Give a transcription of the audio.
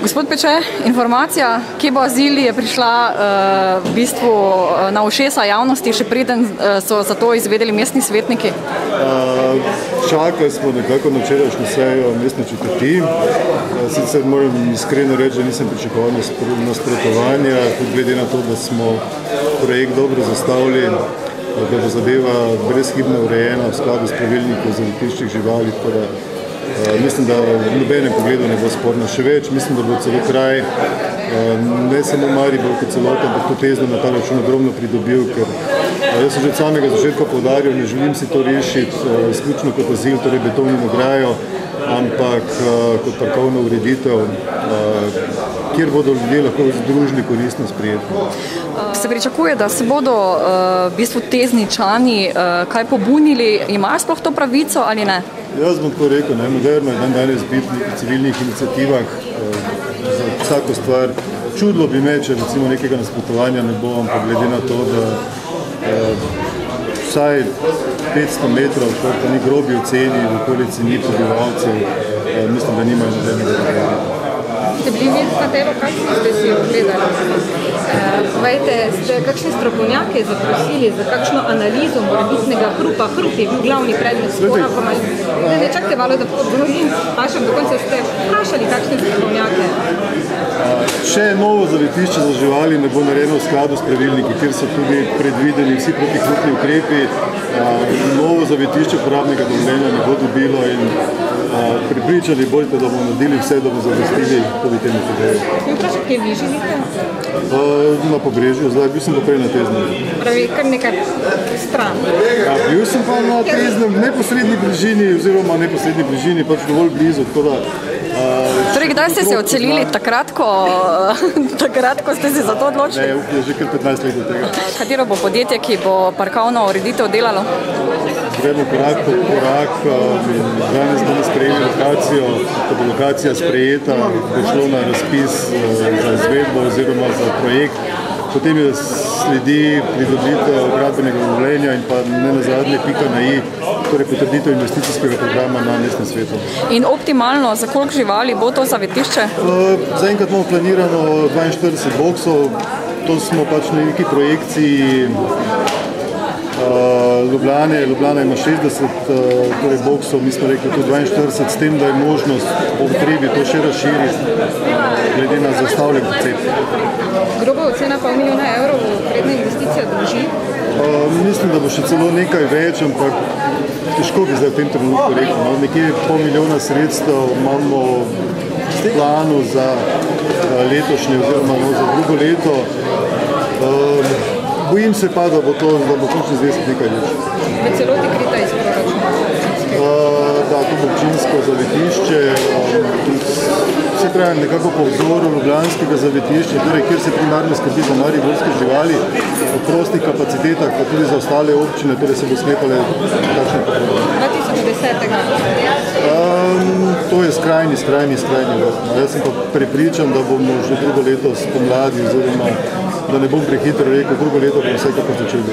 Gospod Peče, informacija, kje bo azil, je prišla v bistvu na ušesa javnosti, še preden so za to izvedeli mestni svetniki? Čakali smo nekako na včerajšnjo sejo mestne četrti. Sicer moram iskreno reči, da nisem pričakoval nasprotovanja, tudi glede na to, da smo projekt dobro zastavili, da bo zadeva brezhibno urejena v skladu s pravilnikom o zavetiščih živali. Mislim, da v nobenem pogledu ne bo sporno. Še več, mislim, da bo celo kraj, ne samo Maribor kot celota, ampak to tezno na ta račun ogromno pridobil, ker jaz sem že od samega začetka poudaril, ne želim si to rešiti izključno kot azil, torej betonno ograjo, ampak kot parkovno ureditev, kjer bodo ljudje lahko združili koristno sprejeti. Se pričakuje, da se bodo v bistvu tezničani kaj pobunili, imajo sploh to pravico ali ne? Jaz bom tako rekel, moderno je danes biti v civilnih iniciativah za vsako stvar. Čudilo bi me, če recimo nekega nasprotovanja ne bo, ampak glede na to, da vsaj 500 metrov, kot ni grobi oceni, v okolici ni prebivalcev, mislim, da nimajo nobenega razloga. Ste bili vi z katero, kakšno ste si ogledali? Povejte, ste kakšni strokovnjaki zaprosili za kakšno analizo morebitnega hrupa? Hrup je bil glavni predmet spora, pa ne čakajte malo, da vprašam, do konca ste vprašali kakšne strokovnjake? Še novo zavetišče za živali ne bo narejeno v skladu s pravilniki, kjer so tudi predvideni vsi protihrupni ukrepi. Novo zavetišče uporabnega dovoljenja ne bo dobilo in pripričali boljte, da bomo naredili vse, da bomo zadostili tudi temu pogoju. Mi vprašam, kje vi živite? Na Pobrežju, zdaj bil sem pa prej na Teznem. Pravi, kar nekaj stran. Bil sem pa na Teznem v neposredni bližini, oziroma neposredni bližini, pač dovolj blizu, tako da... Torej, kdaj ste se odselili? Takrat, ko ste se za to odločili? Ne, že kar 15 let od tega. Katero bo podjetje, ki bo parkovno ureditev delalo? Gremo korak po korak in danes bomo sprejeli lokacijo, ko bo lokacija sprejeta, bo šlo na razpis za izvedbo oziroma za projekt. Potem je sledi pridobitev gradbenega dovoljenja in pa ne nazadnje pika na i, torej potrditev investicijskega programa na mestnem svetu. In optimalno, za koliko živali bo to zavetišče? Zaenkrat imamo planirano 42 boksov, to smo pač na neki projekciji Ljubljana ima 60 torej boksov, mi smo rekli tudi 42, s tem, da je možnost po potrebi to še razširiti, glede na zastavljen koncept. Groba ocena pa milijona evrov vredna investicija drži? Mislim, da bo še celo nekaj več, ampak težko bi zdaj v tem trenutku rekel. Nekje pol milijona sredstev imamo v planu za letošnje oziroma za drugo leto. Bojim se pa, da bo končno zvesti nekaj več. V celoti krita iz proračuna? Da, to bo občinsko zavetišče. Se pravi, nekako po vzoru ljubljanskega zavetišča, torej, kjer se primarno skrbi za mariborske živali, v prostih kapacitetah, pa tudi za ostale občine, torej se bo sklepale takšne potrebe. 2010. To je skrajni rok. Jaz sem pa prepričan, da bomo že drugo leto spomladi, oziroma da ne bom prehitro rekel, drugo leto bomo vsekakor začeli.